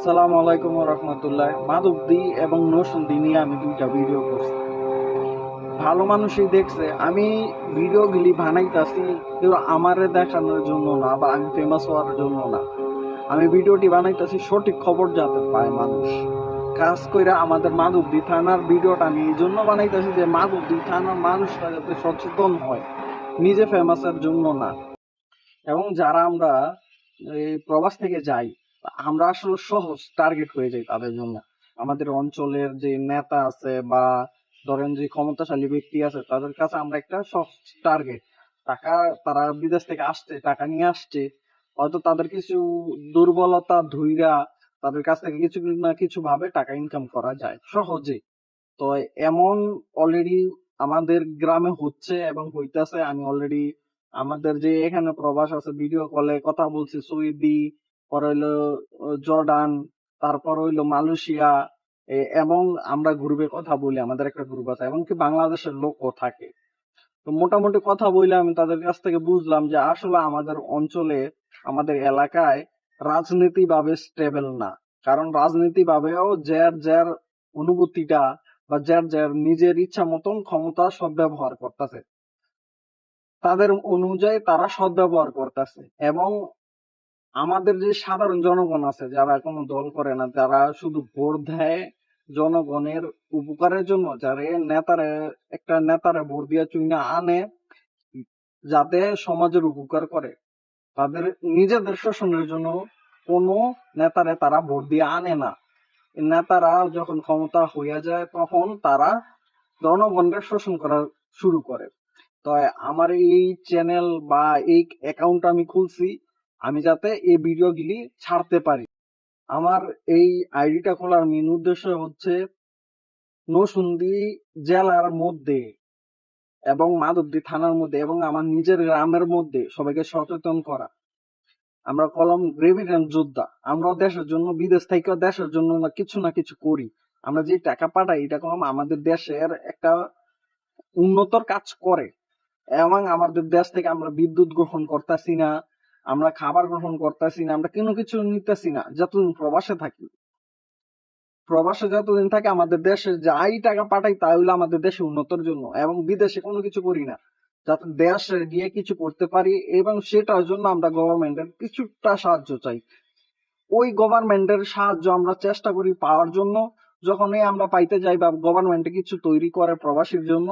আসসালামু আলাইকুম রহমতুল্লাহ। মাধবদী এবং নরসিংদী নিয়ে আমি দুইটা ভিডিও করছি। ভালো মানুষই দেখছে আমি ভিডিওগুলি বানাইতাছি, কিন্তু আমারে দেখানোর জন্য না বা আমি ফেমাস হওয়ার জন্য না। আমি ভিডিওটি বানাইতাছি সঠিক খবর যাতে পায় মানুষ। কাজ কইরা আমাদের মাধবদী থানার ভিডিওটা আমি এই জন্য বানাইতাছি যে মাধবদী থানার মানুষরা যাতে সচেতন হয়, নিজে ফেমাসের জন্য না। এবং যারা আমরা এই প্রবাস থেকে যাই, আমরা আসলে সহজ টার্গেট হয়ে যাই তাদের জন্য। আমাদের অঞ্চলের যে নেতা আছে বা ধরেন যে ক্ষমতাশালী ব্যক্তি আছে, তাদের কাছে আমরা একটা সহজ টার্গেট। টাকা, তারা বিদেশ থেকে আসছে, টাকা নিয়ে আসছে, হয়তো তাদের কিছু দুর্বলতা ধুইরা তাদের কাছ থেকে কিছু না কিছু ভাবে টাকা ইনকাম করা যায় সহজে। তো এমন অলরেডি আমাদের গ্রামে হচ্ছে এবং হইতাছে। আমি অলরেডি আমাদের যে এখানে প্রবাস আছে, ভিডিও কলে কথা বলছি সৌদি, পরে হইলো জর্ডান, তারপর হইলো মালয়েশিয়া, এবং আমরা গ্রুপে কথা বলি, আমাদের একটা গ্রুপ আছে, এমনকি বাংলাদেশের লোকও থাকে। তো মোটামুটি কথা বলে আমি তাদের কাছ থেকে বুঝলাম যে আসলে আমাদের অঞ্চলে, আমাদের এলাকায় রাজনীতি ভাবে স্টেবল না। কারণ রাজনীতি ভাবেও যার যার অনুভূতিটা বা যার যার নিজের ইচ্ছা মতন ক্ষমতা সদ্ব্যবহার করতেছে, তাদের অনুযায়ী তারা সদ্ব্যবহার করতেছে। এবং আমাদের যে সাধারণ জনগণ আছে, যারা কোনো দল করে না, যারা শুধু ভোট দেয় জনগণের উপকারের জন্য, যারা নেতারে, একটা নেতারে ভোট দিয়ে চুইনা আনে যাতে সমাজের উপকার করে, তাদের নিজেদের শোষণের জন্য কোনো নেতারে তারা ভোট দিয়ে আনে না। নেতারা যখন ক্ষমতা হইয়া যায় তখন তারা জনগণের শোষণ করা শুরু করে। তো আমার এই চ্যানেল বা এই অ্যাকাউন্ট আমি খুলছি আমি যাতে এই ভিডিওগুলি ছাড়তে পারি। আমার এই আইডিটা খোলার মেন উদ্দেশ্য হচ্ছে নরসিংদী জেলার মধ্যে এবং মাধবদী থানার মধ্যে এবং আমার নিজের গ্রামের মধ্যে সবাইকে সচেতন করা। আমরা কলম রেভিডেন্ট যোদ্ধা, আমরা দেশের জন্য, বিদেশ থেকে দেশের জন্য না কিছু করি। আমরা যে টাকা পাঠাই, এটা কম আমাদের দেশের একটা উন্নতর কাজ করে। এবং আমাদের দেশ থেকে আমরা বিদ্যুৎ গ্রহণ করতেছি না, আমরা খাবার গ্রহণ করতেছি না, আমরা কোনো কিছু নিতেছি না যতদিন প্রবাসে থাকি। প্রবাসে যতদিন থাকে আমাদের দেশে যাই টাকা পাঠাই তাই হলো আমাদের দেশে উন্নতির জন্য, এবং বিদেশে কোনো কিছু করি না যাতে দেশে গিয়ে কিছু করতে পারি। এবং সেটার জন্য আমরা গভর্নমেন্টের কিছুটা সাহায্য চাই। ওই গভর্নমেন্টের সাহায্য আমরা চেষ্টা করি পাওয়ার জন্য। যখনই আমরা পাইতে যাই বা গভর্নমেন্টে কিছু তৈরি করে প্রবাসীর জন্য,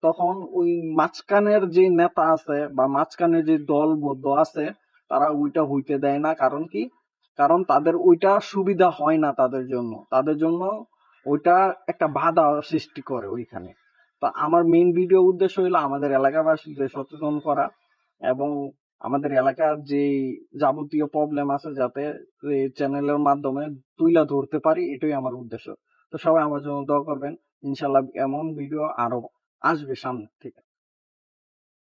তখন ওই মাঝখানের যে নেতা আছে বা মাঝখানের যে দল বদ্ধ আছে, তারা ওইটা হইতে দেয় না। কারণ কি? কারণ তাদের ওইটা সুবিধা হয় না তাদের জন্য, তাদের জন্য ওইটা একটা বাধা সৃষ্টি করে ওইখানে। তো আমার মেইন ভিডিও উদ্দেশ্য হলো আমাদের এলাকাবাসীদের সচেতন করা এবং আমাদের এলাকার যে যাবতীয় প্রবলেম আছে যাতে এই চ্যানেলের মাধ্যমে তুইলা ধরতে পারি, এটাই আমার উদ্দেশ্য। তো সবাই আমার জন্য দোয়া করবেন। ইনশাল্লাহ এমন ভিডিও আরো আসবে সামনে থেকে।